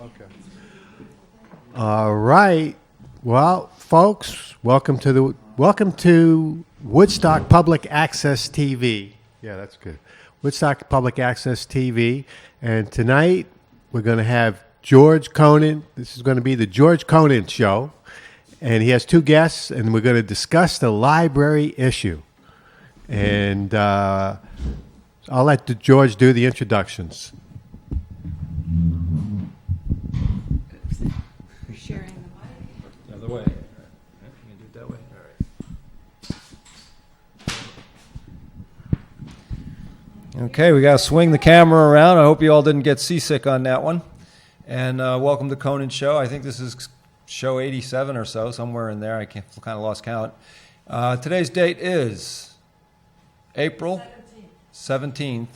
Okay. All right. Well, folks, welcome to Woodstock Public Access TV. Yeah, that's good. Woodstock Public Access TV. And tonight we're going to have George Conant. This is going to be the George Conant Show. And he has two guests, and we're going to discuss the library issue. And I'll let George do the introductions. Sharing the mic. The other way. You can do it that way. All right. Okay, we got to swing the camera around. I hope you all didn't get seasick on that one. And welcome to Conant Show. I think this is show 87 or so, somewhere in there. I kind of lost count. Today's date is April 17th,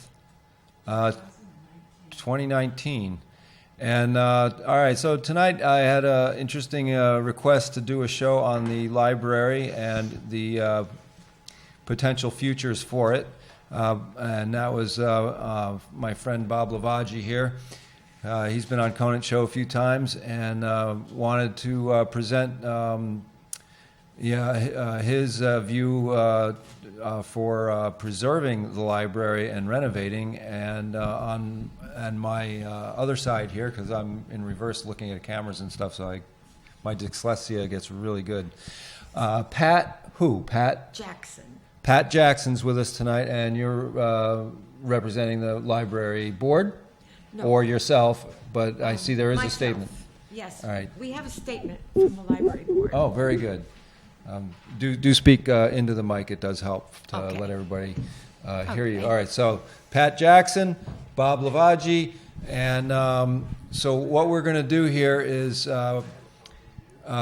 2019. And all right, so tonight I had an interesting request to do a show on the library and the potential futures for it. And that was my friend Bob Lavaggi here. He's been on Conant Show a few times and wanted to present his view for preserving the library and renovating. And on my other side here, because I'm in reverse looking at cameras and stuff, so my dyslexia gets really good. Pat Jackson. Pat Jackson's with us tonight, and you're representing the library board? No. Or yourself, but I see there is Myself. a statement. Yes. All right. We have a statement from the library board. Oh, very good. Do speak into the mic. It does help to Okay. let everybody hear you. Okay. All right. So Pat Jackson, Bob Lavaggi, and so what we're going to do here is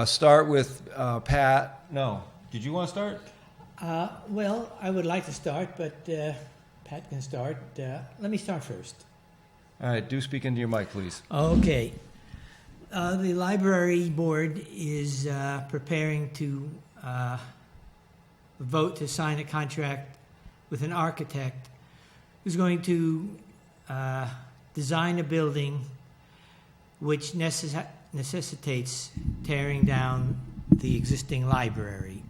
start with Pat. No, did you want to start? Well, I would like to start, but Pat can start. Let me start first. All right. Do speak into your mic, please. Okay. The library board is preparing to vote to sign a contract with an architect who's going to design a building which necessitates tearing down the existing library.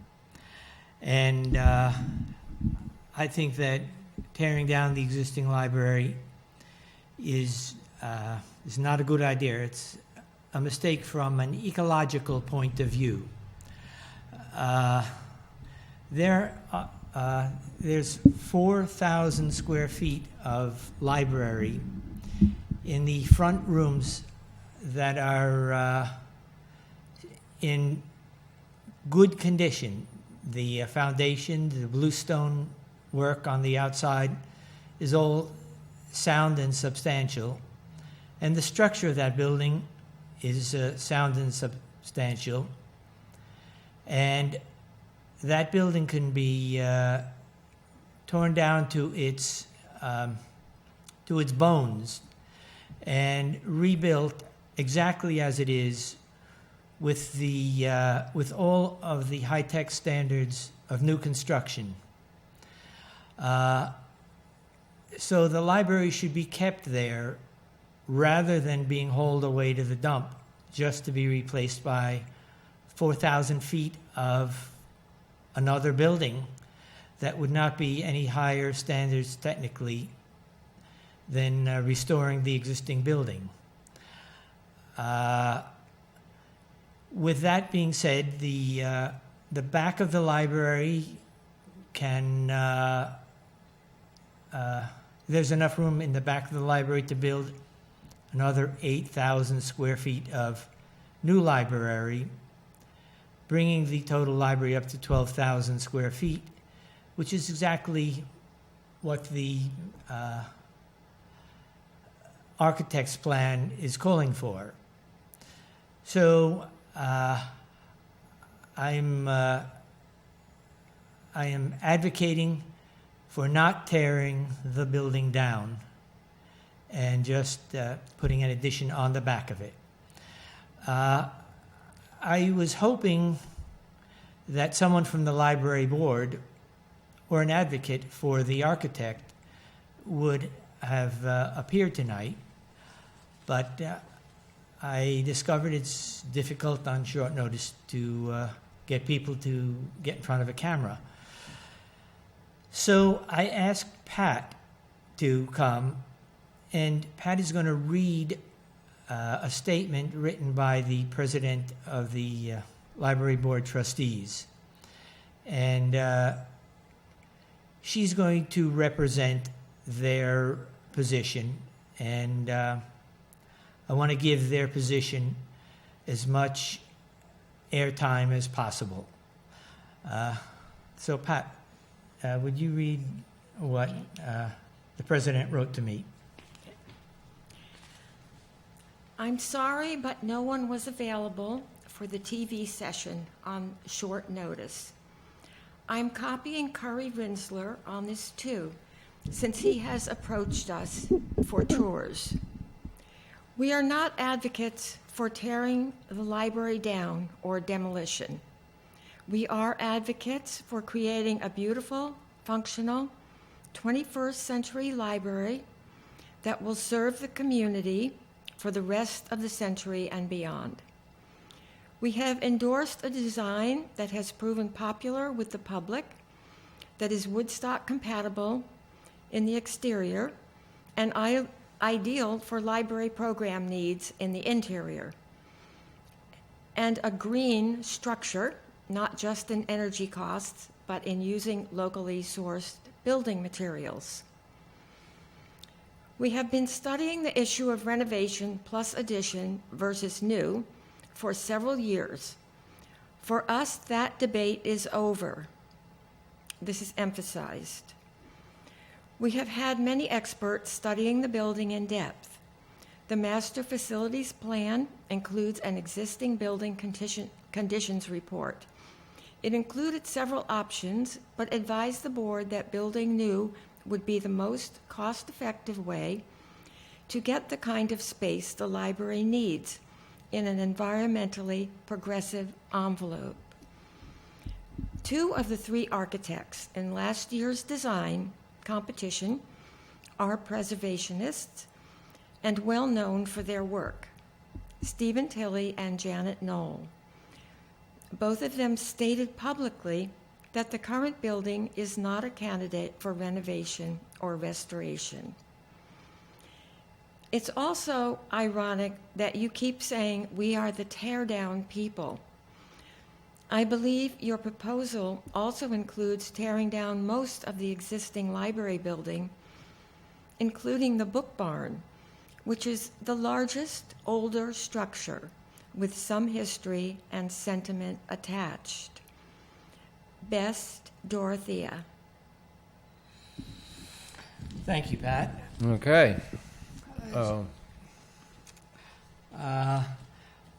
And I think that tearing down the existing library is not a good idea. It's a mistake from an ecological point of view. There's 4,000 square feet of library in the front rooms that are in good condition. The foundation, the bluestone work on the outside is all sound and substantial. And the structure of that building is sound and substantial. And that building can be torn down to its bones and rebuilt exactly as it is with all of the high-tech standards of new construction. So the library should be kept there rather than being hauled away to the dump just to be replaced by 4,000 feet of another building that would not be any higher standards technically than restoring the existing building. With that being said, the back of the library can there's enough room in the back of the library to build another 8,000 square feet of new library, bringing the total library up to 12,000 square feet, which is exactly what the architect's plan is calling for. So I am advocating for not tearing the building down and just putting an addition on the back of it. I was hoping that someone from the library board or an advocate for the architect would have appeared tonight, but I discovered it's difficult on short notice to get people to get in front of a camera. So I asked Pat to come, and Pat is going to read a statement written by the president of the Library Board Trustees. And she's going to represent their position, and I want to give their position as much airtime as possible. So, Pat, would you read what the president wrote to me? I'm sorry, but no one was available for the TV session on short notice. I'm copying Curry Rinsler on this too, since he has approached us for tours. We are not advocates for tearing the library down or demolition. We are advocates for creating a beautiful, functional, 21st century library that will serve the community for the rest of the century and beyond. We have endorsed a design that has proven popular with the public, that is Woodstock compatible in the exterior, and ideal for library program needs in the interior, and a green structure, not just in energy costs, but in using locally sourced building materials. We have been studying the issue of renovation plus addition versus new for several years. For us, that debate is over. This is emphasized. We have had many experts studying the building in depth. The master facilities plan includes an existing building conditions report. It included several options, but advised the board that building new would be the most cost-effective way to get the kind of space the library needs in an environmentally progressive envelope. 2 of the 3 architects in last year's design competition are preservationists and well known for their work, Stephen Tilley and Janet Knoll. Both of them stated publicly that the current building is not a candidate for renovation or restoration. It's also ironic that you keep saying we are the tear-down people. I believe your proposal also includes tearing down most of the existing library building, including the book barn, which is the largest, older structure with some history and sentiment attached. Best, Dorothea. Thank you, Pat. Okay.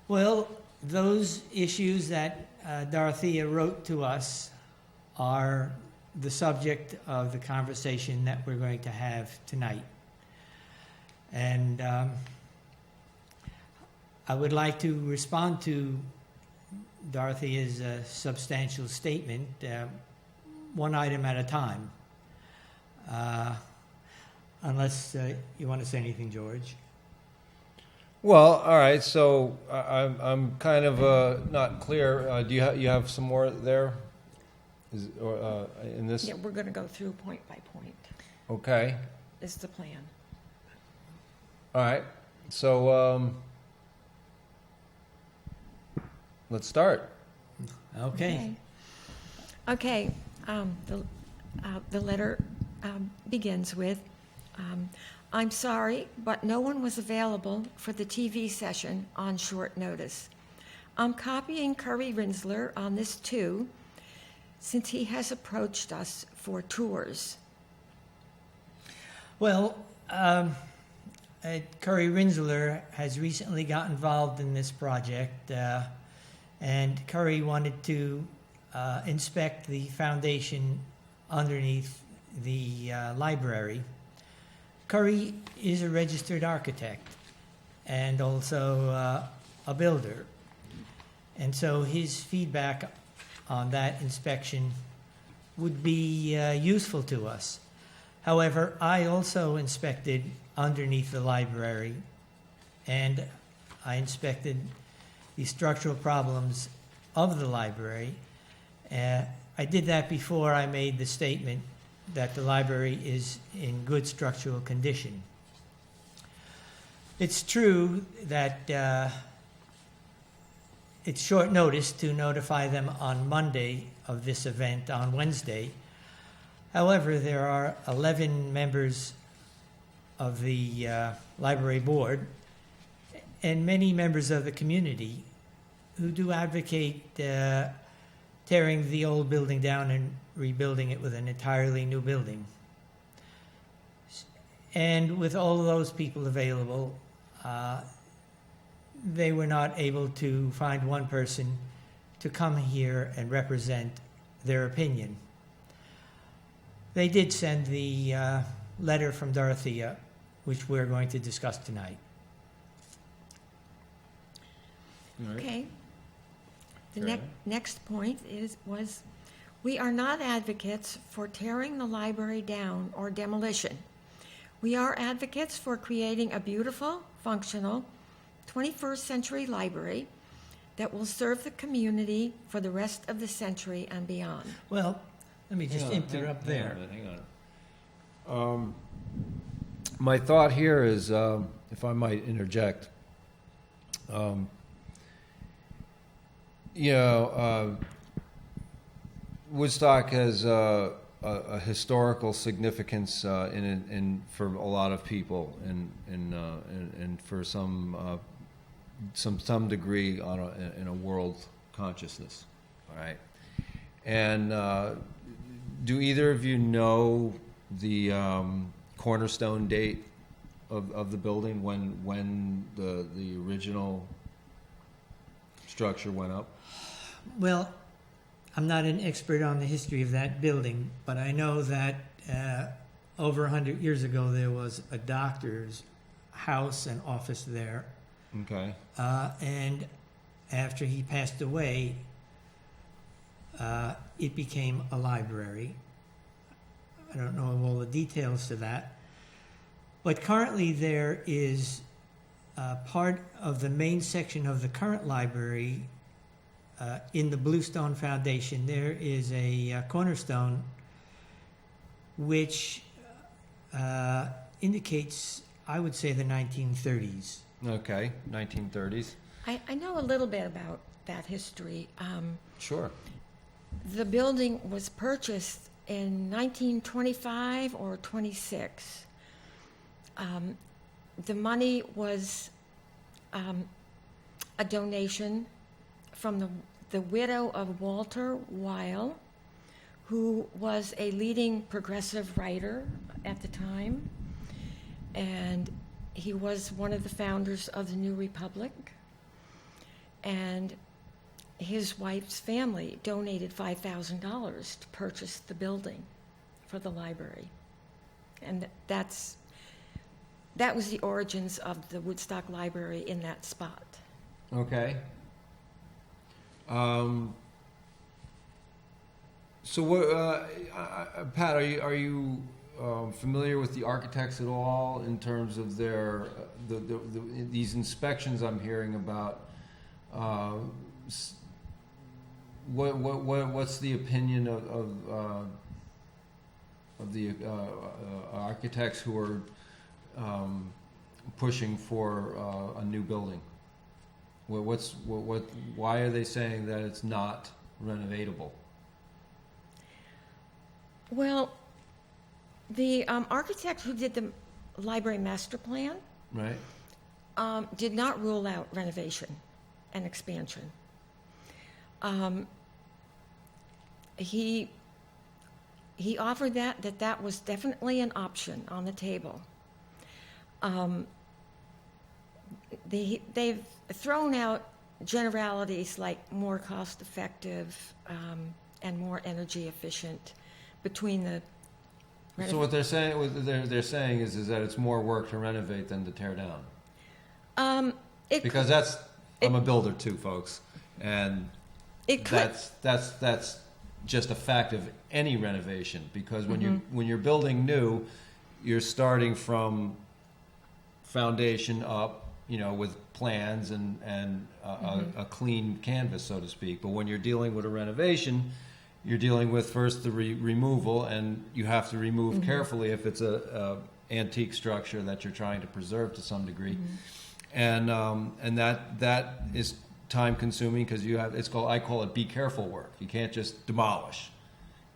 Well, those issues that Dorothea wrote to us are the subject of the conversation that we're going to have tonight. And I would like to respond to Dorothea's substantial statement, one item at a time. Unless you want to say anything, George. Well, all right. So I'm kind of not clear. Do you have some more there? In this? Yeah, we're going to go through point by point. Okay. Is the plan. All right. So let's start. Okay. Okay. The letter begins with, I'm sorry, but no one was available for the TV session on short notice. I'm copying Curry Rinsler on this too, since he has approached us for tours. Well, Curry Rinsler has recently got involved in this project, and Curry wanted to inspect the foundation underneath the library. Curry is a registered architect and also a builder. And so his feedback on that inspection would be useful to us. However, I also inspected underneath the library, and I inspected the structural problems of the library. I did that before I made the statement that the library is in good structural condition. It's true that it's short notice to notify them on Monday of this event on Wednesday. However, there are 11 members of the library board and many members of the community who do advocate tearing the old building down and rebuilding it with an entirely new building. And with all of those people available, they were not able to find one person to come here and represent their opinion. They did send the letter from Dorothea, which we're going to discuss tonight. All right. Okay. The Fair enough. next point was, we are not advocates for tearing the library down or demolition. We are advocates for creating a beautiful, functional, 21st century library that will serve the community for the rest of the century and beyond. Well, let me just interrupt there. Hang on. My thought here is, if I might interject, Woodstock has a historical significance for a lot of people, and for some degree in a world consciousness. All right, and do either of you know the cornerstone date of the building, when the original structure went up? Well, I'm not an expert on the history of that building, but I know that over 100 years ago there was a doctor's house and office there. Okay. And after he passed away, it became a library. I don't know all the details to that. But currently there is part of the main section of the current library in the Bluestone Foundation. There is a cornerstone which indicates, I would say, the 1930s. Okay, 1930s. I know a little bit about that history. Sure. The building was purchased in 1925 or 26. The money was a donation from the widow of Walter Weil, who was a leading progressive writer at the time, and he was one of the founders of the New Republic. And his wife's family donated $5,000 to purchase the building for the library. And that was the origins of the Woodstock Library in that spot. Okay. So, what, Pat, are you familiar with the architects at all in terms of their these inspections I'm hearing about? What's the opinion of the architects who are pushing for a new building? Why are they saying that it's not renovatable? Well, the architect who did the library master plan, Right. did not rule out renovation and expansion. He offered that was definitely an option on the table. They've thrown out generalities like more cost-effective and more energy efficient between the. So what they're saying is that it's more work to renovate than to tear down. Because I'm a builder too, folks, and that's just a fact of any renovation. Because when you're building new, you're starting from foundation up, with plans and a clean canvas, so to speak. But when you're dealing with a renovation, you're dealing with first the removal, and you have to remove carefully if it's a antique structure that you're trying to preserve to some degree, and that is time consuming because I call it be careful work. You can't just demolish.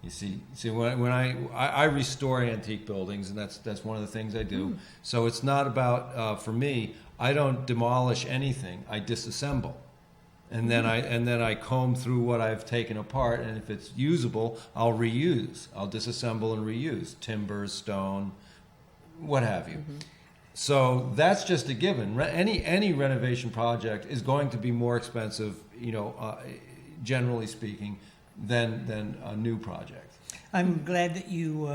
You see when I restore antique buildings, and that's one of the things I do. So it's not about for me. I don't demolish anything. I disassemble. And then I comb through what I've taken apart, and if it's usable, I'll reuse. I'll disassemble and reuse timber, stone, what have you. So that's just a given. Any renovation project is going to be more expensive, generally speaking, than a new project. I'm glad that you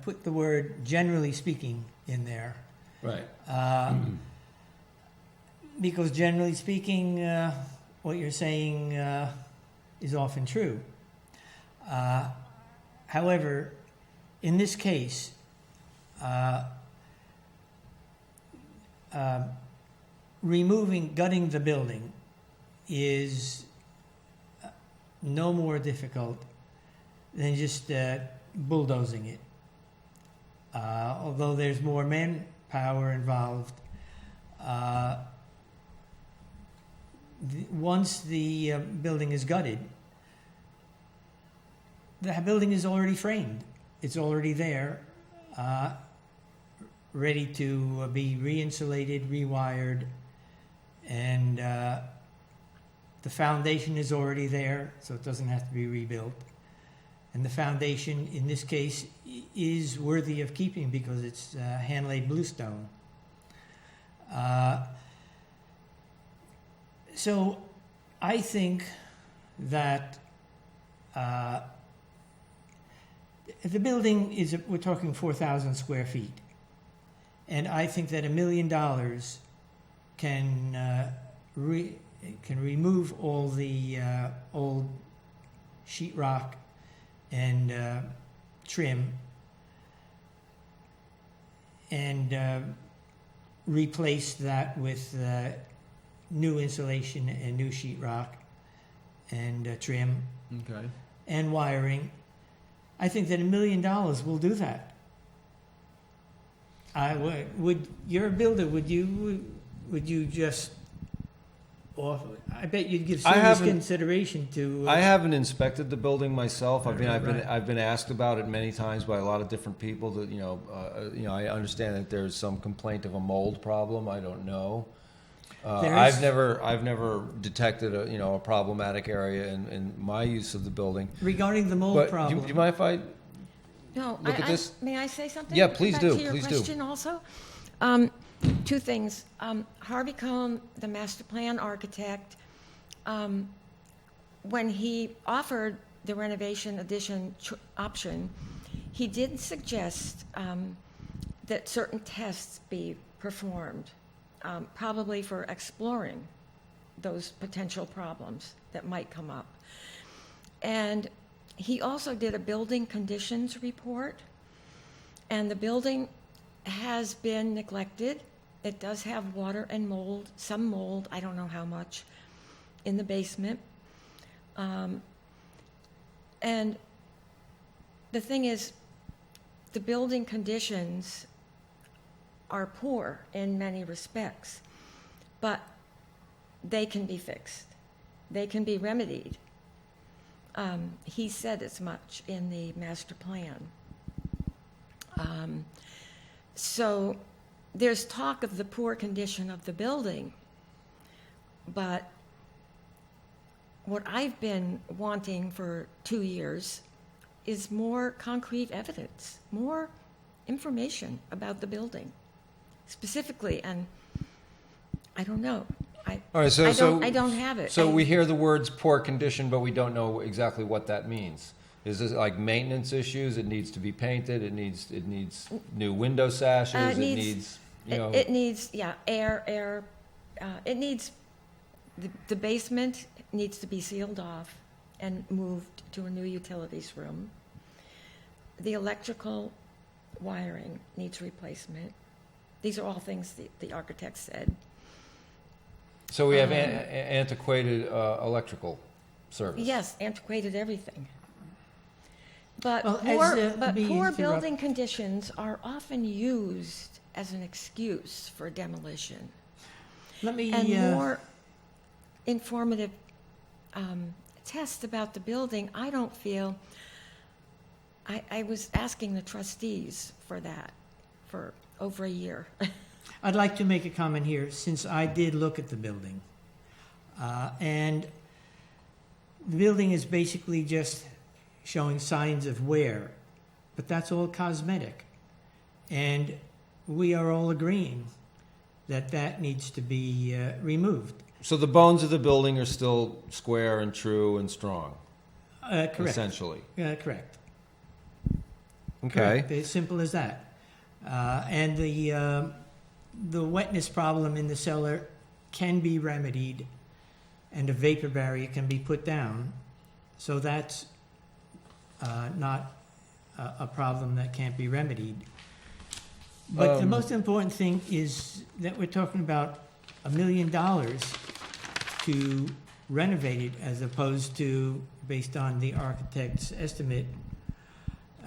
put the word "generally speaking" in there. Right. Because generally speaking, what you're saying is often true. However, in this case, gutting the building is no more difficult than just bulldozing it. Although there's more manpower involved, once the building is gutted, the building is already framed. It's already there, ready to be re-insulated, rewired, and the foundation is already there, so it doesn't have to be rebuilt. And the foundation, in this case, is worthy of keeping because it's hand-laid bluestone. So I think that the building we're talking 4,000 square feet. And I think that $1 million can remove all the old sheetrock and trim and replace that with new insulation and new sheetrock and trim and wiring. I think that $1 million will do that. Would you're a builder? Would you just offer? I bet you'd give serious consideration to. I haven't inspected the building myself. I've Right. been asked about it many times by a lot of different people. That I understand that there's some complaint of a mold problem. I don't know. I've never detected a problematic area in my use of the building. Regarding the mold But problem. do you mind if I? No, Look at this. May I say something? Yeah, please back do, To your please do. question also. Two things. Harvey Cohn, the master plan architect, when he offered the renovation addition option, he did suggest that certain tests be performed, probably for exploring those potential problems that might come up. And he also did a building conditions report, and the building has been neglected. It does have water and mold, some mold, I don't know how much, in the basement. And the thing is, the building conditions are poor in many respects, but they can be fixed. They can be remedied. He said as much in the master plan. So there's talk of the poor condition of the building, but what I've been wanting for 2 years is more concrete evidence, more information about the building specifically, and I don't know. All right, I don't have it. So we hear the words poor condition, but we don't know exactly what that means. Is this like maintenance issues? It needs to be painted. It needs new window sashes. It needs air. It needs the basement needs to be sealed off and moved to a new utilities room. The electrical wiring needs replacement. These are all things the architect said. So we have antiquated electrical service. Yes, antiquated everything. But Well, poor building conditions are often used as an excuse for demolition. Let me, And more informative tests about the building, I don't feel, I was asking the trustees for that for over a year. I'd like to make a comment here, since I did look at the building. And the building is basically just showing signs of wear, but that's all cosmetic. And we are all agreeing that that needs to be removed. So the bones of the building are still square and true and strong, Correct. essentially. Correct. Okay. Correct. As simple as that. And the wetness problem in the cellar can be remedied, and a vapor barrier can be put down. So that's not a problem that can't be remedied. But the most important thing is that we're talking about $1 million to renovate it, as opposed to, based on the architect's estimate,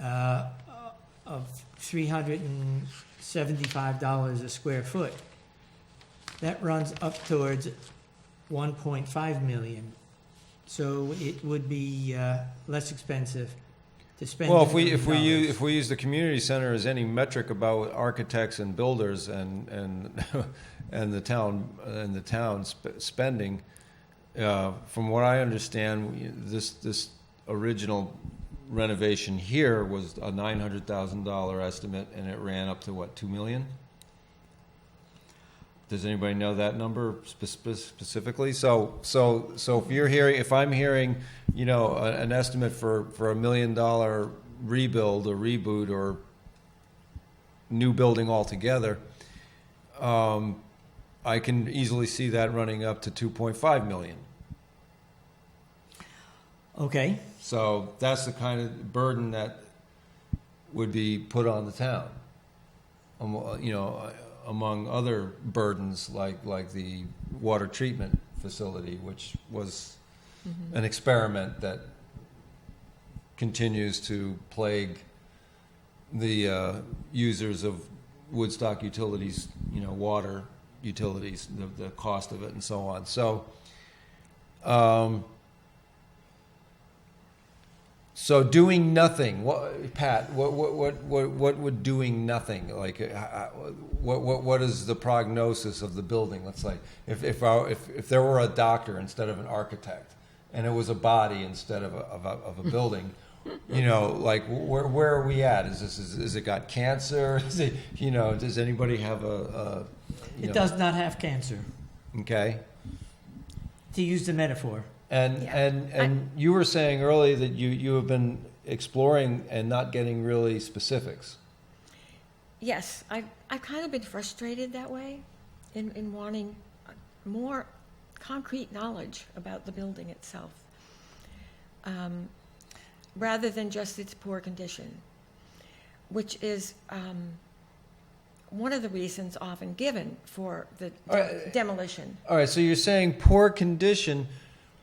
of $375 a square foot. That runs up towards 1.5 million. So it would be less expensive to spend. Well, $1 million. if we use the community center as any metric about architects and builders and and the town spending, from what I understand, this original renovation here was a $900,000 estimate, and it ran up to what, $2 million? Does anybody know that number specifically? So if I'm hearing, an estimate for $1 million rebuild or reboot or new building altogether, I can easily see that running up to 2.5 million. Okay. So that's the kind of burden that would be put on the town, among other burdens like the water treatment facility, which was an experiment that continues to plague the users of Woodstock utilities, water utilities, the cost of it, and so on. So, so doing nothing, Pat? What would doing nothing like? What is the prognosis of the building? Let's say if there were a doctor instead of an architect, and it was a body instead of a building, like where are we at? Is it got cancer? Is it, does anybody have a It does not have cancer, Okay. to use the metaphor. And you were saying earlier that you have been exploring and not getting really specifics. Yes, I've kind of been frustrated that way in wanting more concrete knowledge about the building itself, rather than just its poor condition, which is one of the reasons often given for the demolition. All right, so you're saying poor condition,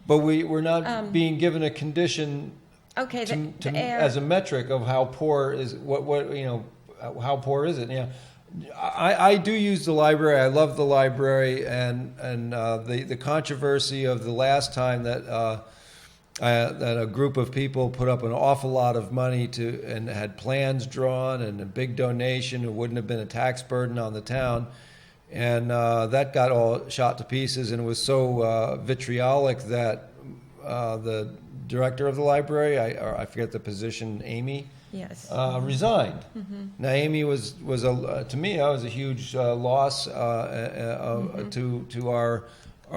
but we're not being given a condition Okay, the air. as a metric of how poor is how poor is it? I do use the library. I love the library, and the controversy of the last time that a group of people put up an awful lot of money and had plans drawn and a big donation. It wouldn't have been a tax burden on the town, and that got all shot to pieces. And it was so vitriolic that the director of the library, I forget the position, Amy. Yes. Resigned. Now, Amy was to me, that was a huge loss to our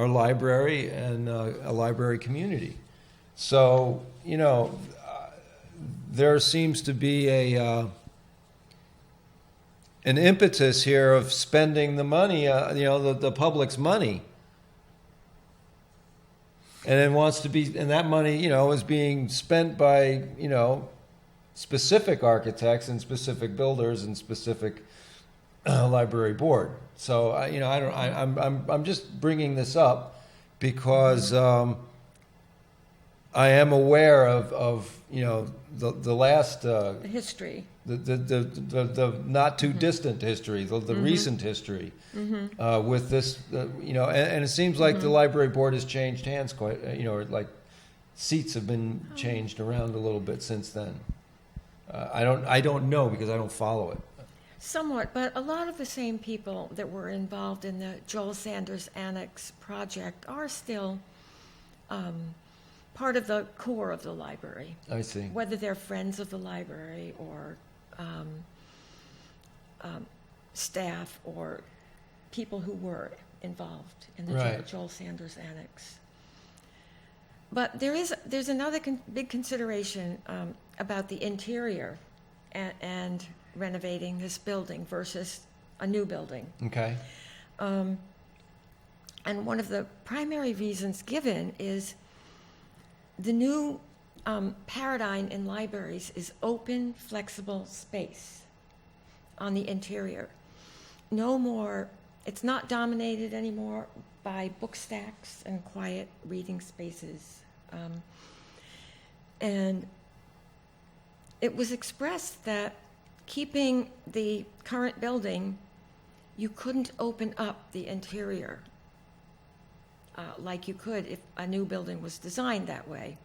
library and a library community. So there seems to be an impetus here of spending the money, the public's money, and it wants to be, and that money, is being spent by, specific architects and specific builders and specific library board. So I'm just bringing this up because I am aware of the last The history. the not too distant history, the recent history with this, and it seems like the library board has changed hands quite, like seats have been changed around a little bit since then. I don't know because I don't follow it. Somewhat, but a lot of the same people that were involved in the Joel Sanders Annex project are still part of the core of the library. I see. Whether they're friends of the library or staff or people who were involved in the Right. Joel Sanders Annex. But there's another big consideration about the interior and renovating this building versus a new building. Okay. And one of the primary reasons given is the new paradigm in libraries is open, flexible space on the interior. No more, it's not dominated anymore by book stacks and quiet reading spaces. And it was expressed that keeping the current building, you couldn't open up the interior like you could if a new building was designed that way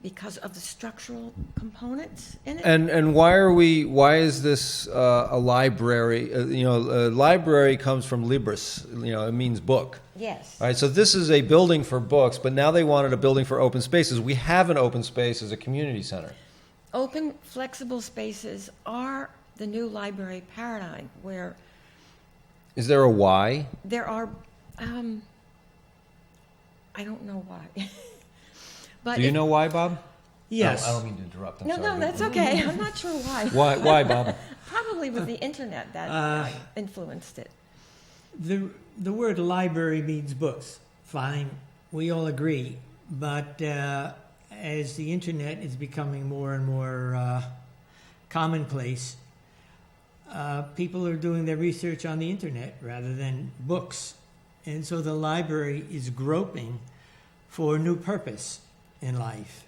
because of the structural components in it. And why is this a library? A library comes from libris, it means book. Yes. All right, so this is a building for books, but now they wanted a building for open spaces. We have an open space as a community center. Open, flexible spaces are the new library paradigm where Is there a why? there are, I don't know why. But Do you know why, Bob? Yes. I don't mean to interrupt. I'm No, sorry. no, that's okay. I'm not sure why. Why, Bob? Probably with the internet that influenced it. The word library means books. Fine, we all agree. But as the internet is becoming more and more commonplace, people are doing their research on the internet rather than books. And so the library is groping for a new purpose in life.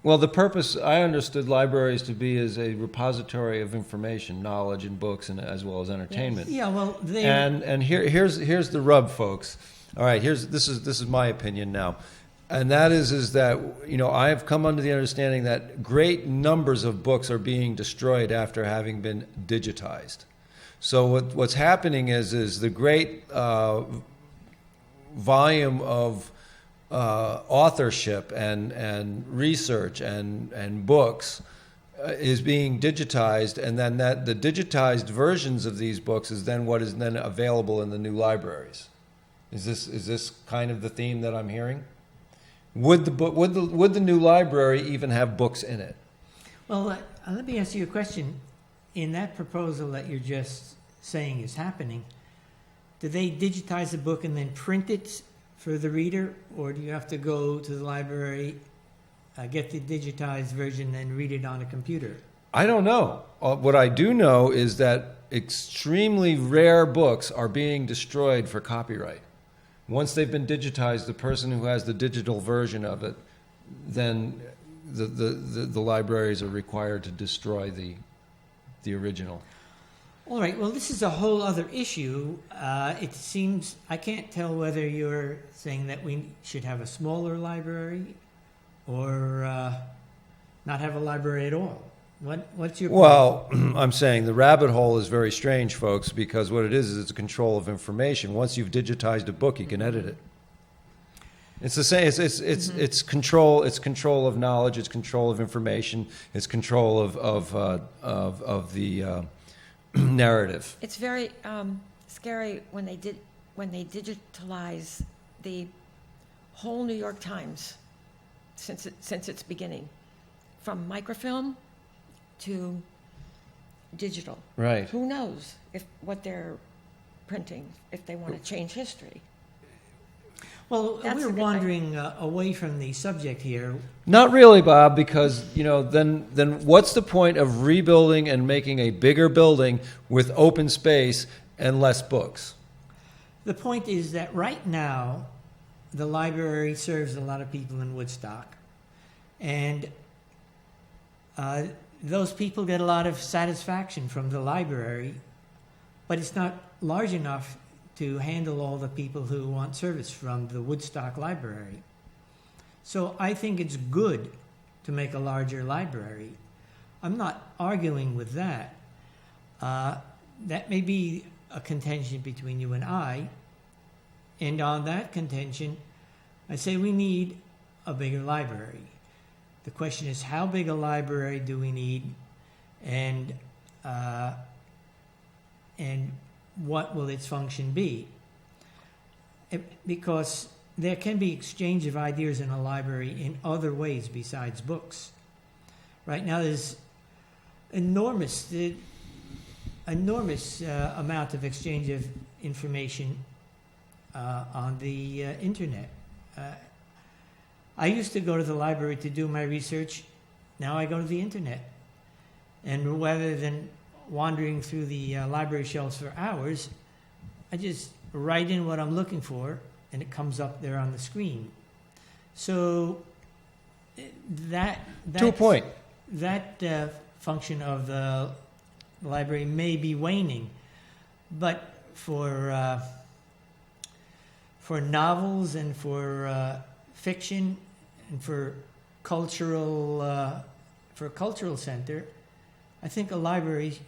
Well, the purpose, I understood libraries to be as a repository of information, knowledge, and books, and as well as entertainment. Yeah, well, And here's the rub, folks. All right, this is my opinion now, and that is that I have come under the understanding that great numbers of books are being destroyed after having been digitized. So what's happening is the great volume of authorship and research and books is being digitized, and then the digitized versions of these books is then what is then available in the new libraries. Is this kind of the theme that I'm hearing? Would the new library even have books in it? Well, let me ask you a question. In that proposal that you're just saying is happening, do they digitize the book and then print it for the reader, or do you have to go to the library, get the digitized version, and read it on a computer? I don't know. What I do know is that extremely rare books are being destroyed for copyright. Once they've been digitized, the person who has the digital version of it, then the libraries are required to destroy the original. All right, well, this is a whole other issue. It seems, I can't tell whether you're saying that we should have a smaller library or not have a library at all. What's your point? Well, I'm saying the rabbit hole is very strange, folks, because what it is it's a control of information. Once you've digitized a book, you can edit it. It's the same. It's control. It's control of knowledge. It's control of information. It's control of the narrative. It's very scary when they digitalize the whole New York Times since its beginning, from microfilm to digital. Right. Who knows what they're printing if they want to change history? Well, That's we're a good wandering away from the subject here. Not really, Bob, because then what's the point of rebuilding and making a bigger building with open space and less books? The point is that right now, the library serves a lot of people in Woodstock. And those people get a lot of satisfaction from the library, but it's not large enough to handle all the people who want service from the Woodstock Library. So I think it's good to make a larger library. I'm not arguing with that. That may be a contention between you and I. And on that contention, I say we need a bigger library. The question is, how big a library do we need, and what will its function be? Because there can be exchange of ideas in a library in other ways besides books. Right now, there's enormous amount of exchange of information on the internet. I used to go to the library to do my research. Now I go to the internet. And rather than wandering through the library shelves for hours, I just write in what I'm looking for, and it comes up there on the screen. So that To a point. That function of the library may be waning, but for novels and for fiction and for cultural center, I think a library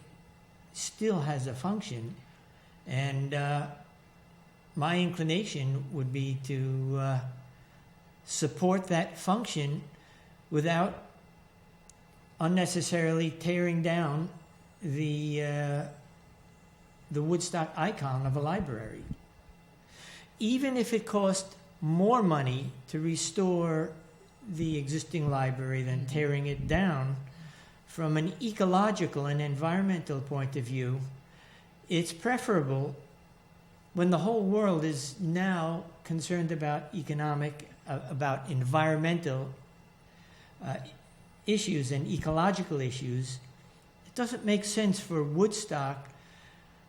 still has a function, and my inclination would be to support that function without unnecessarily tearing down the Woodstock icon of a library. Even if it cost more money to restore the existing library than tearing it down, from an ecological and environmental point of view, it's preferable when the whole world is now concerned about about environmental issues and ecological issues. It doesn't make sense for Woodstock,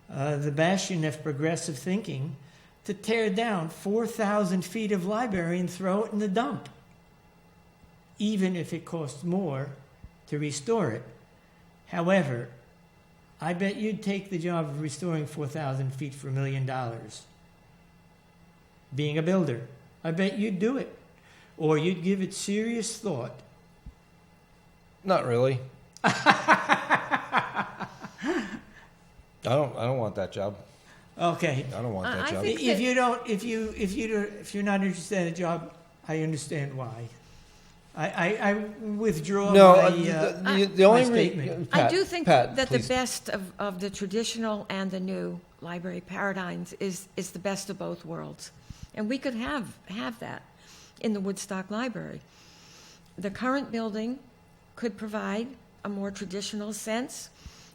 the bastion of progressive thinking, to tear down 4,000 feet of library and throw it in the dump, even if it costs more to restore it. However, I bet you'd take the job of restoring 4,000 feet for $1 million. Being a builder, I bet you'd do it. Or you'd give it serious thought. Not really. I don't want that job. Okay. I don't want that I job. think If you're not interested in a job, I understand why. I withdraw the only statement. I do think Pat, that please. the best of the traditional and the new library paradigms is the best of both worlds. And we could have that in the Woodstock Library. The current building could provide a more traditional sense.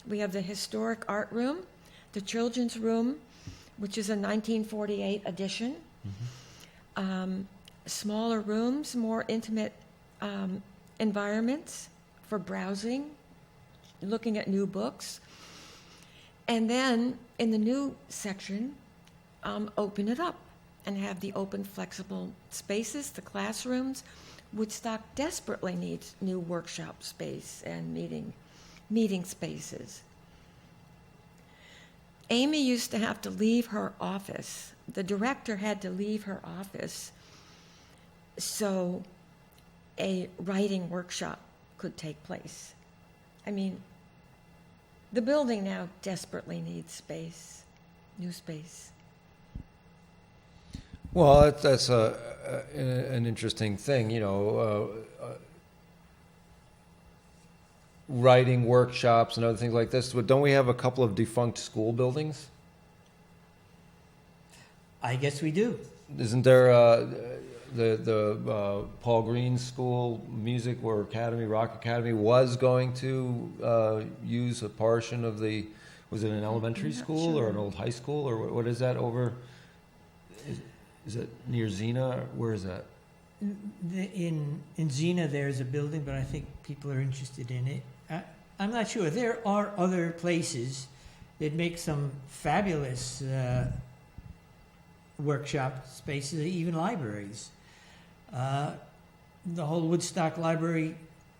We have the historic art room, the children's room, which is a 1948 addition. Mm-hmm. Smaller rooms, more intimate environments for browsing, looking at new books. And then in the new section, open it up and have the open, flexible spaces, the classrooms. Woodstock desperately needs new workshop space and meeting spaces. Amy used to have to leave her office. The director had to leave her office so a writing workshop could take place. I mean, the building now desperately needs space, new space. Well, that's an interesting thing, writing workshops and other things like this. But don't we have a couple of defunct school buildings? I guess we do. Isn't there the Paul Green School Music or Academy, Rock Academy, was going to use a portion of the, was it an elementary school or an old high school, or what is that over? Is it near Xena? Where is that? In Xena, there's a building, but I think people are interested in it. I'm not sure. There are other places that make some fabulous workshop spaces, even libraries. The whole Woodstock Library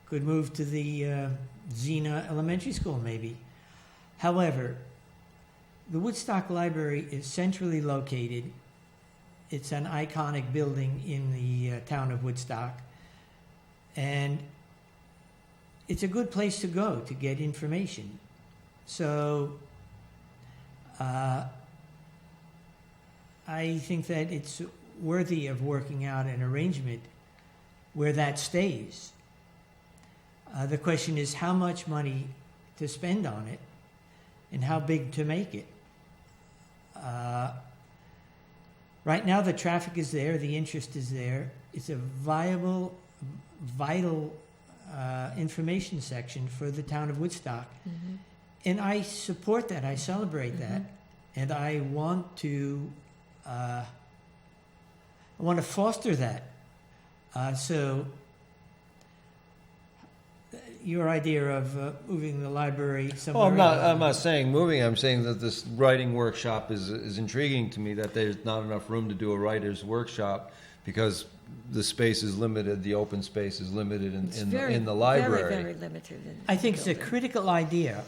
could move to the Xena Elementary School, maybe. However, the Woodstock Library is centrally located. It's an iconic building in the town of Woodstock. And it's a good place to go to get information. So I think that it's worthy of working out an arrangement where that stays. The question is how much money to spend on it and how big to make it. Right now, the traffic is there, the interest is there. It's a vital information section for the town of Woodstock. Mm-hmm. And I support that, I celebrate that, and I want to foster that. So your idea of moving the library somewhere Well, else. I'm not saying moving. I'm saying that this writing workshop is intriguing to me. That there's not enough room to do a writer's workshop because the space is limited. The open space is limited in the library. Very, very limited. I think it's a critical idea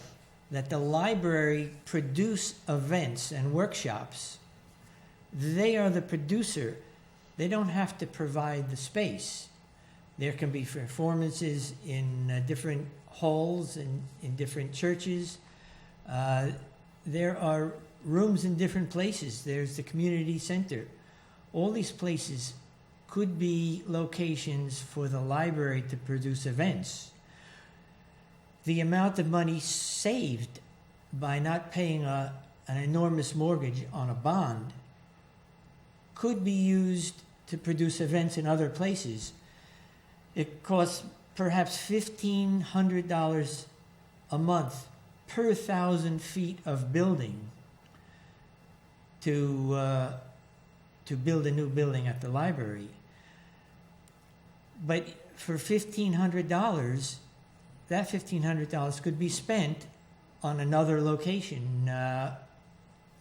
that the library produce events and workshops. They are the producer. They don't have to provide the space. There can be performances in different halls and in different churches. There are rooms in different places. There's the community center. All these places could be locations for the library to produce events. The amount of money saved by not paying an enormous mortgage on a bond could be used to produce events in other places. It costs perhaps $1,500 a month per 1,000 feet of building to build a new building at the library. But for $1,500, that $1,500 could be spent on another location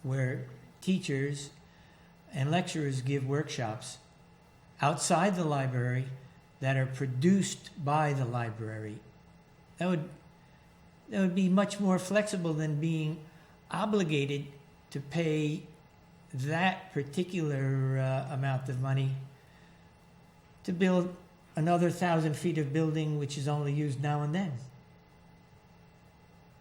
where teachers and lecturers give workshops outside the library that are produced by the library. That would be much more flexible than being obligated to pay that particular amount of money to build another 1,000 feet of building, which is only used now and then.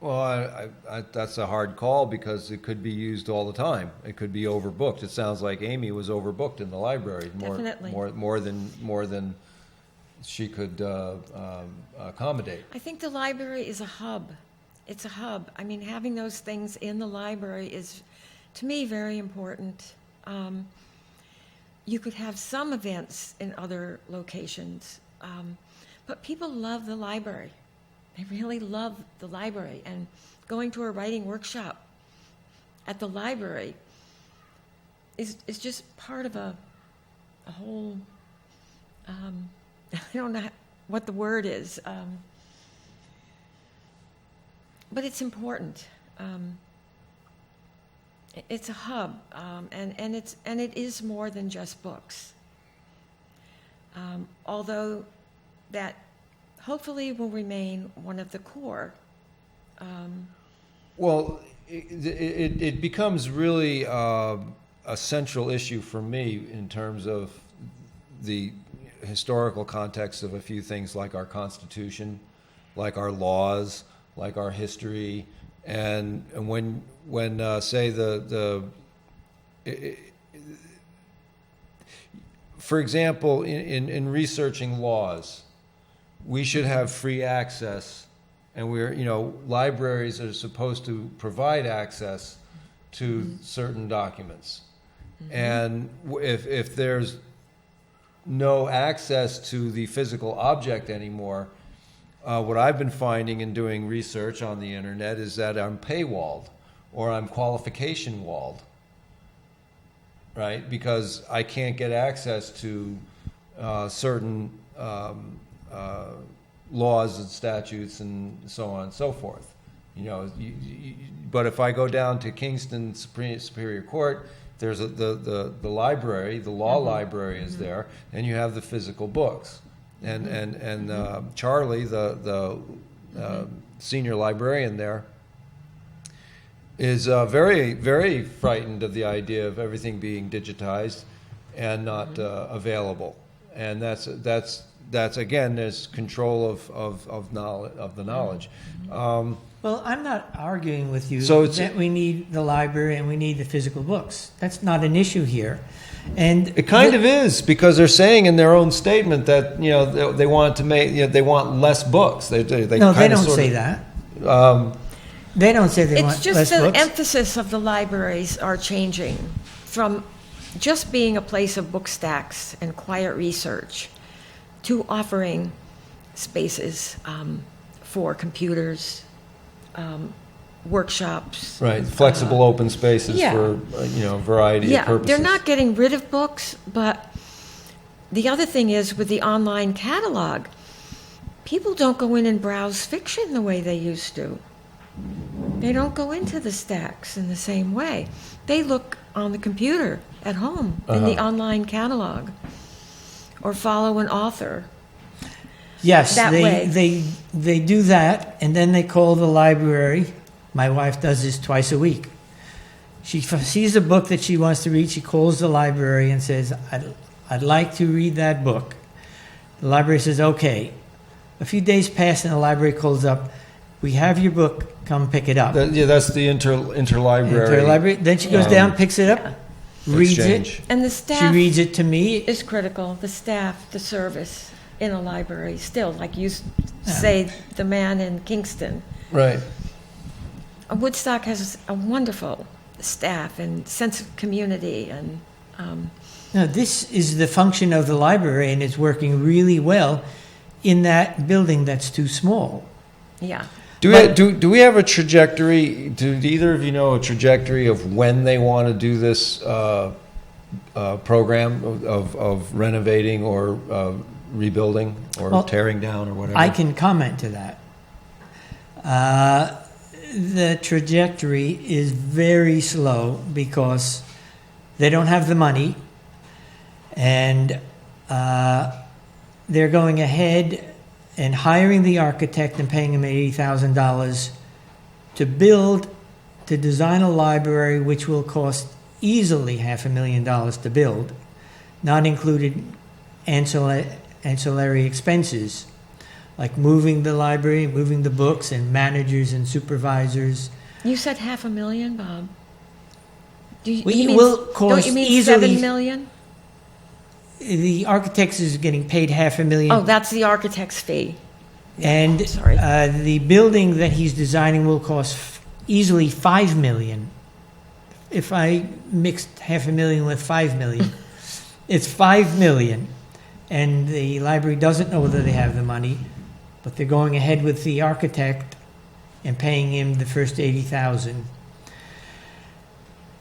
Well, that's a hard call because it could be used all the time. It could be overbooked. It sounds like Amy was overbooked in the library. Definitely. More than she could accommodate. I think the library is a hub. It's a hub. I mean, having those things in the library is, to me, very important. You could have some events in other locations, but people love the library. They really love the library, and going to a writing workshop at the library is just part of a whole, I don't know what the word is, but it's important. It's a hub, and it is more than just books. Although that hopefully will remain one of the core. Well, it becomes really a central issue for me in terms of the historical context of a few things like our Constitution, like our laws, like our history, and when say for example, in researching laws, we should have free access, and libraries are supposed to provide access to certain documents. And if there's no access to the physical object anymore, what I've been finding in doing research on the internet is that I'm paywalled or I'm qualification walled. right? Because I can't get access to certain laws and statutes and so on and so forth. You know, but if I go down to Kingston Superior Court, there's the library, the law library is there, and you have the physical books. And Charlie, the senior librarian there, is very, very frightened of the idea of everything being digitized and not available. And that's again, there's control of knowledge, of the knowledge. Well, I'm not arguing with you So it's- that we need the library and we need the physical books. That's not an issue here. And It kind of is, because they're saying in their own statement that, you know, they want to make, you know, they want less books. They no, they kind of don't sort say of- that. They don't say they It's want just less the books. emphasis of the libraries are changing from just being a place of book stacks and quiet research to offering spaces for computers, workshops. Right, flexible open spaces yeah. for, you know, a variety of Yeah, purposes. they're not getting rid of books, but the other thing is with the online catalog, people don't go in and browse fiction the way they used to. They don't go into the stacks in the same way. They look on the computer at home in the online catalog or follow an author. Yes, that way. they do that, and then they call the library. My wife does this twice a week. She sees a book that she wants to read. She calls the library and says, I'd like to read that book. The library says, okay. A few days pass and the library calls up, we have your book, come pick it up. Yeah, that's the interlibrary. Then she goes down, picks it up, reads exchange. it. And the She staff reads it to me. is critical, the staff, the service in a library, still, like you say, the man in Kingston. Right. Woodstock has a wonderful staff and sense of community, and No, this is the function of the library, and it's working really well in that building that's too small. yeah. Do we have a trajectory? Do either of you know a trajectory of when they want to do this program of renovating or rebuilding or Well, tearing down or whatever? I can comment to that. The trajectory is very slow because they don't have the money, and they're going ahead and hiring the architect and paying him $80,000 to design a library which will cost easily $500,000 to build, not included ancillary expenses like moving the library, moving the books, and managers and supervisors. You said $500,000, Bob. You We mean, will cost don't you mean easily- $7 million? The architect is getting paid $500,000. Oh, that's the architect's fee. And sorry. The building that he's designing will cost easily $5 million. If I mixed $500,000 with $5 million, it's $5 million. And the library doesn't know whether they have the money, but they're going ahead with the architect and paying him the first $80,000.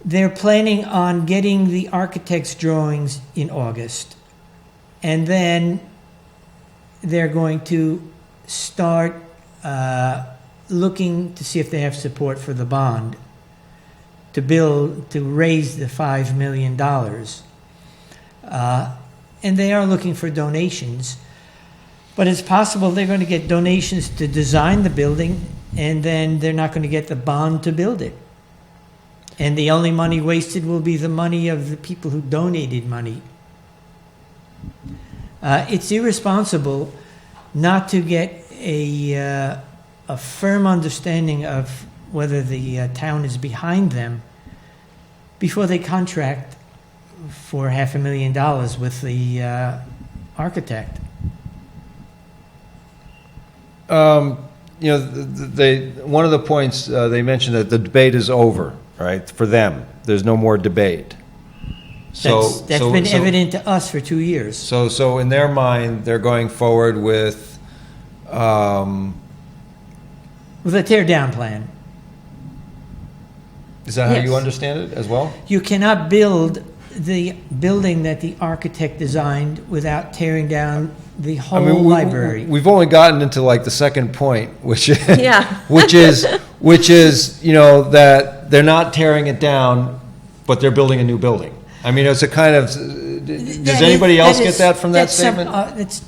They're planning on getting the architect's drawings in August, and then they're going to start looking to see if they have support for the bond to raise the $5 million. And they are looking for donations, but it's possible they're going to get donations to design the building, and then they're not going to get the bond to build it. And the only money wasted will be the money of the people who donated money. It's irresponsible not to get a firm understanding of whether the town is behind them before they contract for $500,000 with the architect. You know, one of the points they mentioned that the debate is over, right? For them, there's no more debate. That's been evident to us for 2 years. So in their mind, they're going forward with. With a tear-down plan. Is that how Yes. you understand it as well? You cannot build the building that the architect designed without tearing down the whole library. We've only gotten into like the second point, which is, Yeah. which is, that they're not tearing it down, but they're building a new building. I mean, it's a kind of, does anybody else get that from that statement? It's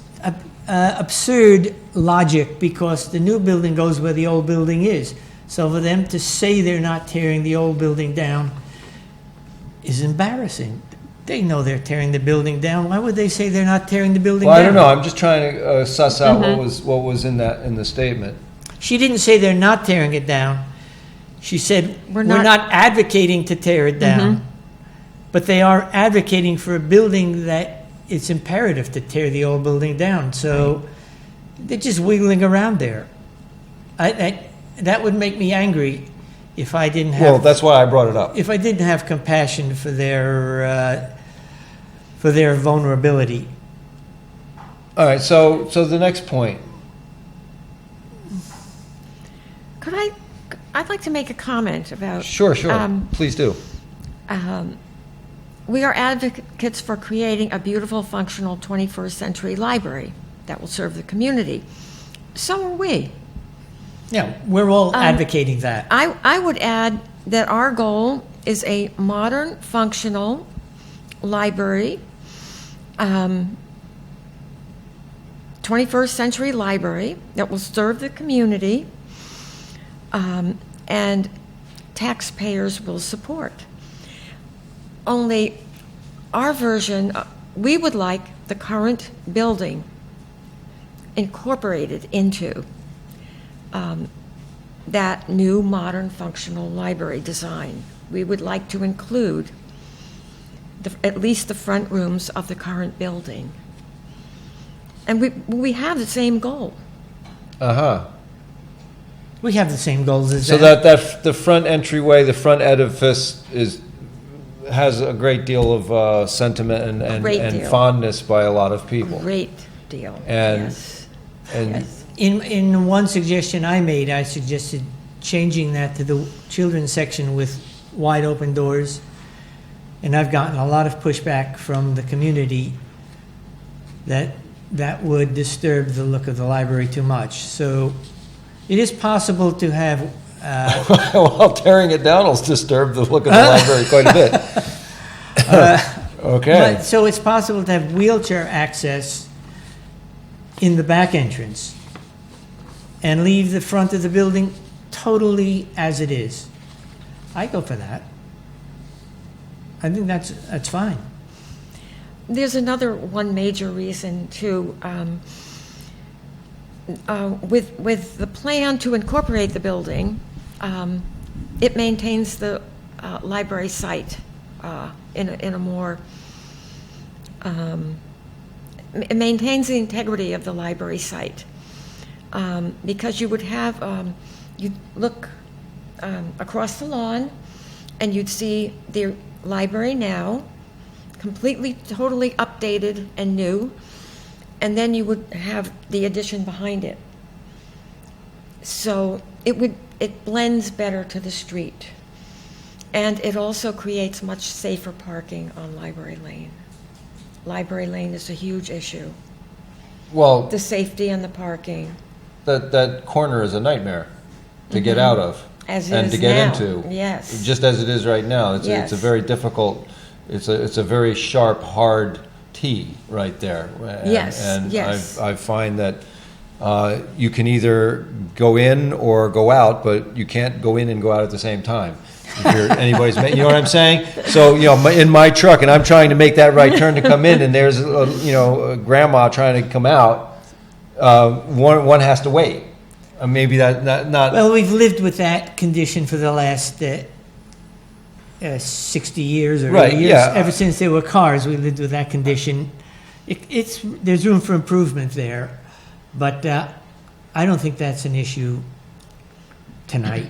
absurd logic, because the new building goes where the old building is. So for them to say they're not tearing the old building down is embarrassing. They know they're tearing the building down. Why would they say they're not tearing the building Well, down? I don't know. I'm just trying to suss out what was in the statement. She didn't say they're not tearing it down. She said, we're not- not advocating to tear it down, but they are advocating for a building that it's imperative to tear the old building down. So they're just wiggling around there. That would make me angry if I didn't Well, have, that's why I brought it up. if I didn't have compassion for their vulnerability. All right, so the next point. I'd like to make a comment about. Sure. Please do. We are advocates for creating a beautiful, functional 21st century library that will serve the community. So are we. Yeah, we're all advocating that. I would add that our goal is a modern, functional library, 21st century library that will serve the community, and taxpayers will support. Only our version, we would like the current building incorporated into that new modern functional library design. We would like to include at least the front rooms of the current building. And we have the same goal. We have the same goals as So that. that the front entryway, the front edifice has a great deal of sentiment Great and deal. fondness by a lot of people. Great deal. And- Yes. And Yes. In one suggestion I made, I suggested changing that to the children's section with wide open doors. And I've gotten a lot of pushback from the community that would disturb the look of the library too much. So it is possible to have, well, tearing it down will disturb the look of the library quite a bit. Okay. so it's possible to have wheelchair access in the back entrance and leave the front of the building totally as it is. I go for that. I think that's fine. There's another one major reason too. With the plan to incorporate the building, it maintains the library site in a more. It maintains the integrity of the library site because you would have you'd look across the lawn and you'd see the library now, completely, totally updated and new, and then you would have the addition behind it. So it blends better to the street, and it also creates much safer parking on Library Lane. Library Lane is a huge issue. Well, The safety and the parking, that corner is a nightmare to get out of as it and is to get now. into. Yes. Just as it is right now. It's Yes. a very difficult. It's a very sharp, hard T right there. Yes, And yes. I find that you can either go in or go out, but you can't go in and go out at the same time. If you're anybody's, you know what I'm saying? So, in my truck, and I'm trying to make that right turn to come in, and there's, a grandma trying to come out. One has to wait. Maybe that not. Well, we've lived with that condition for the last 60 years or Right, 80 years. yeah. Ever since there were cars, we lived with that condition. There's room for improvement there, but I don't think that's an issue tonight.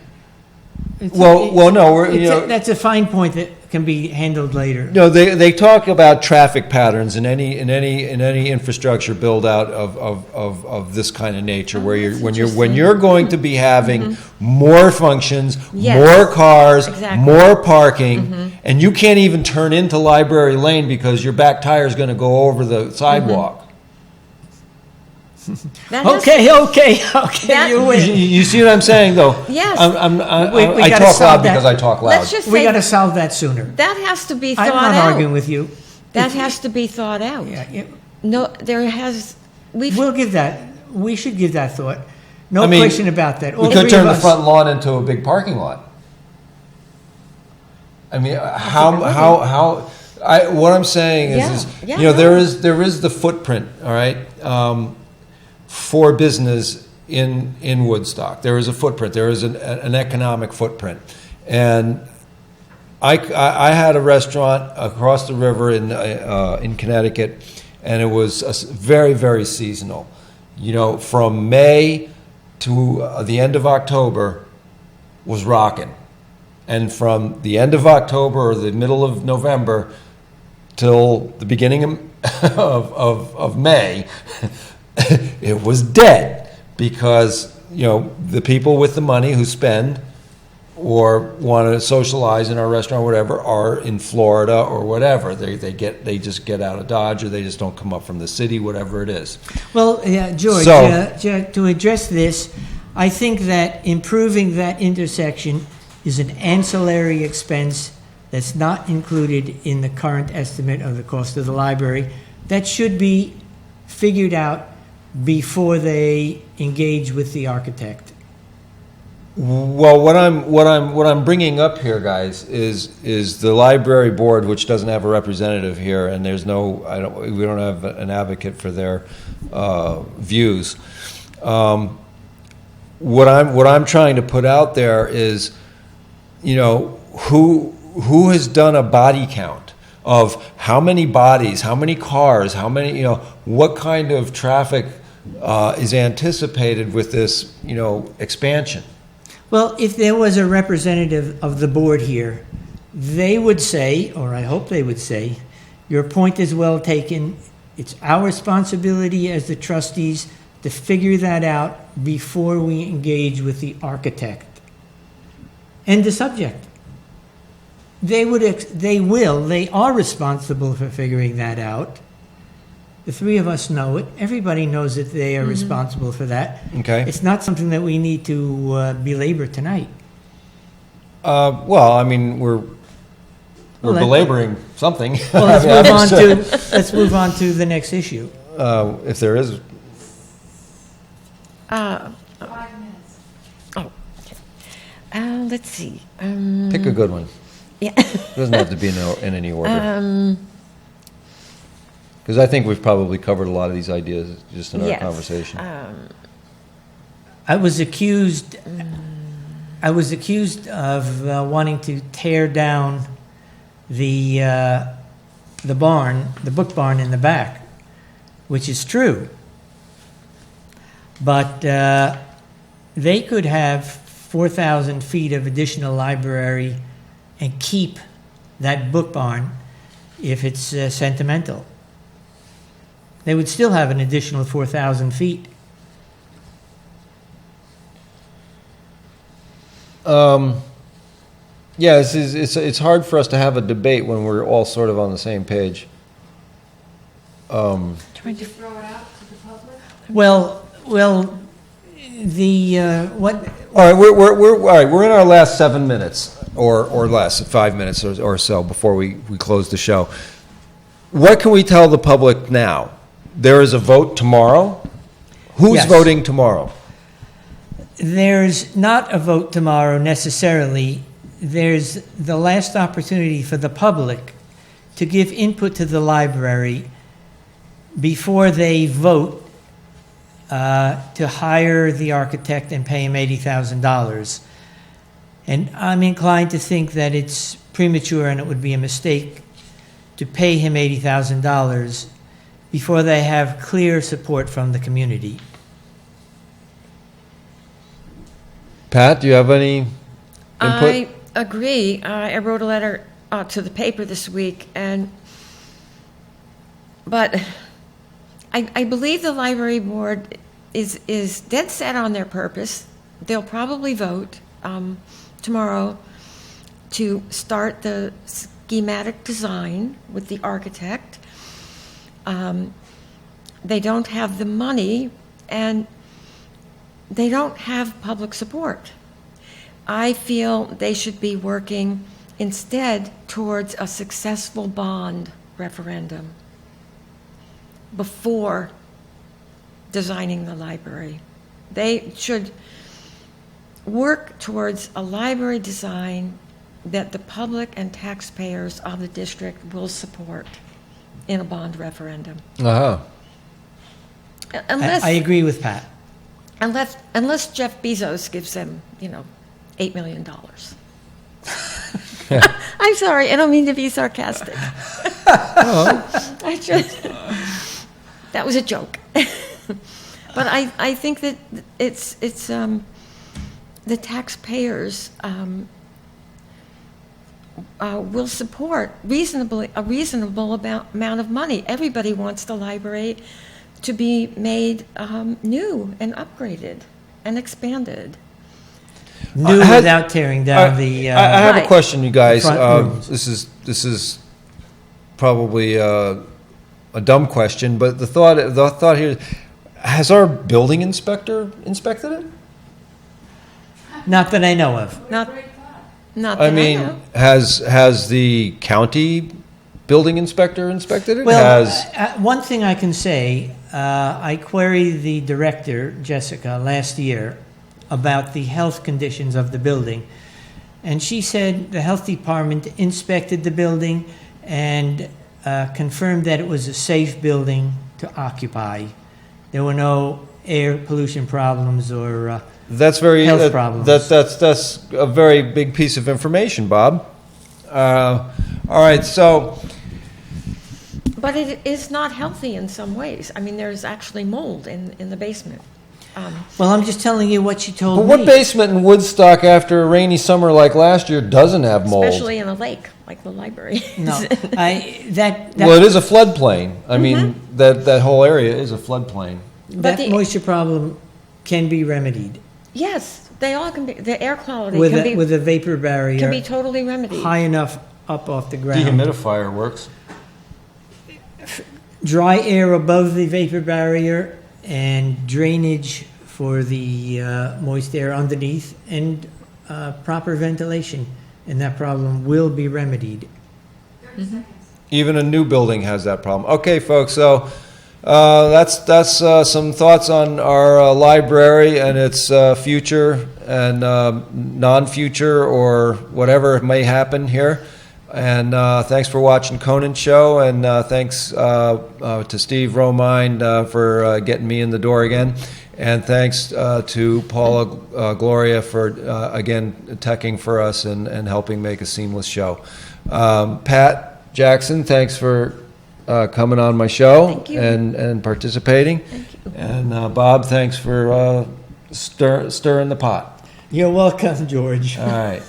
Well, no, we're That's a fine point that can be handled later. No, they talk about traffic patterns in any infrastructure build out of this kind of nature, where when you're going to be having more functions, Yes. more cars, Exactly. more parking, and you can't even turn into Library Lane because your back tire is going to go over the sidewalk. That has- Okay, That- you You, win. you see what I'm saying, though? Yes. We I gotta talk solve loud that. because I talk loud. Let's just We say got to solve that sooner. that has to be thought I'm not out. arguing with you. That has to be thought out. Yeah, No, there has, we've, we should give that thought. No I mean, question about that. All We could three turn of the us- front lawn into a big parking lot. I mean, what I'm saying is, Yeah, you know, yeah. there is the footprint, all right, for business in Woodstock. There is a footprint. There is an economic footprint, and I had a restaurant across the river in Connecticut, and it was very, very seasonal. You know, from May to the end of October was rocking. And from the end of October or the middle of November till the beginning of May, it was dead because, you know, the people with the money who spend or want to socialize in our restaurant or whatever are in Florida or whatever. They just get out of Dodge, or they just don't come up from the city, whatever it is. Well, yeah, George, So- to address this, I think that improving that intersection is an ancillary expense that's not included in the current estimate of the cost of the library. That should be figured out before they engage with the architect. Well, what I'm bringing up here, guys, is the library board, which doesn't have a representative here, and we don't have an advocate for their views. What I'm trying to put out there is, you know, who has done a body count of how many bodies, how many cars, how many, you know, what kind of traffic is anticipated with this, you know, expansion? Well, if there was a representative of the board here, they would say, or I hope they would say, your point is well taken. It's our responsibility as the trustees to figure that out before we engage with the architect. End of subject. They are responsible for figuring that out. The three of us know it. Everybody knows that they are responsible for that. Okay. It's not something that we need to belabor tonight. Well, I mean, we're Well, that- belaboring something. Well, I mean, let's move on to the next issue. if there is. 5 minutes. Oh, okay. Let's see. Pick a good one. Yeah. It doesn't have to be in any order. Because I think we've probably covered a lot of these ideas just in our Yes. conversation. I was accused of wanting to tear down the barn, the book barn in the back, which is true. But they could have 4,000 feet of additional library and keep that book barn if it's sentimental. They would still have an additional 4,000 feet. Yeah, it's hard for us to have a debate when we're all sort of on the same page. Trying to Throw it out to the public? Well, the what? All right, we're in our last 7 minutes or less, 5 minutes or so before we close the show. What can we tell the public now? There is a vote tomorrow. Who's Yes. voting tomorrow? There's not a vote tomorrow necessarily. There's the last opportunity for the public to give input to the library before they vote to hire the architect and pay him $80,000. And I'm inclined to think that it's premature and it would be a mistake to pay him $80,000 before they have clear support from the community. Pat, do you have any input? I agree. I wrote a letter to the paper this week, but I believe the library board is dead set on their purpose. They'll probably vote tomorrow to start the schematic design with the architect. They don't have the money, and they don't have public support. I feel they should be working instead towards a successful bond referendum before designing the library. They should work towards a library design that the public and taxpayers of the district will support in a bond referendum. Uh-huh. Unless, I agree with Pat. unless Jeff Bezos gives them, $8 million. I'm sorry, I don't mean to be sarcastic. That was a joke. But I think that it's the taxpayers will support a reasonable amount of money. Everybody wants the library to be made new and upgraded and expanded. New without tearing down the. I have a Right. question, you guys. front rooms. This is probably a dumb question, but the thought here: has our building inspector inspected it? Not that I know of. Not that I I mean, know. has the county building inspector inspected it? Well, one thing I can say, I queried the director, Jessica, last year about the health conditions of the building. And she said the health department inspected the building and confirmed that it was a safe building to occupy. There were no air pollution problems or That's very health problems. That's a very big piece of information, Bob. All right, so But it is not healthy in some ways. I mean, there's actually mold in the basement. well, I'm just telling you what she told but me. what basement in Woodstock after a rainy summer like last year doesn't have mold? Especially in a lake, like the library. No, that Well, it is a floodplain. I mean, that whole area is a floodplain. that the- moisture problem can be remedied Yes, they all can be, the air quality with can with a vapor be barrier totally remedied. high enough up off the ground. Dehumidifier works. Dry air above the vapor barrier and drainage for the moist air underneath, and proper ventilation, and that problem will be remedied. Even a new building has that problem. Okay, folks, so that's some thoughts on our library and its future and non-future or whatever may happen here. And thanks for watching Conant Show, and thanks to Steve Romine for getting me in the door again. And thanks to Paula Gloria for, again, teching for us and helping make a seamless show. Pat Jackson, thanks for coming on my show. Thank you. And participating. Thank you. And Bob, thanks for stirring the pot. You're welcome, George. All right.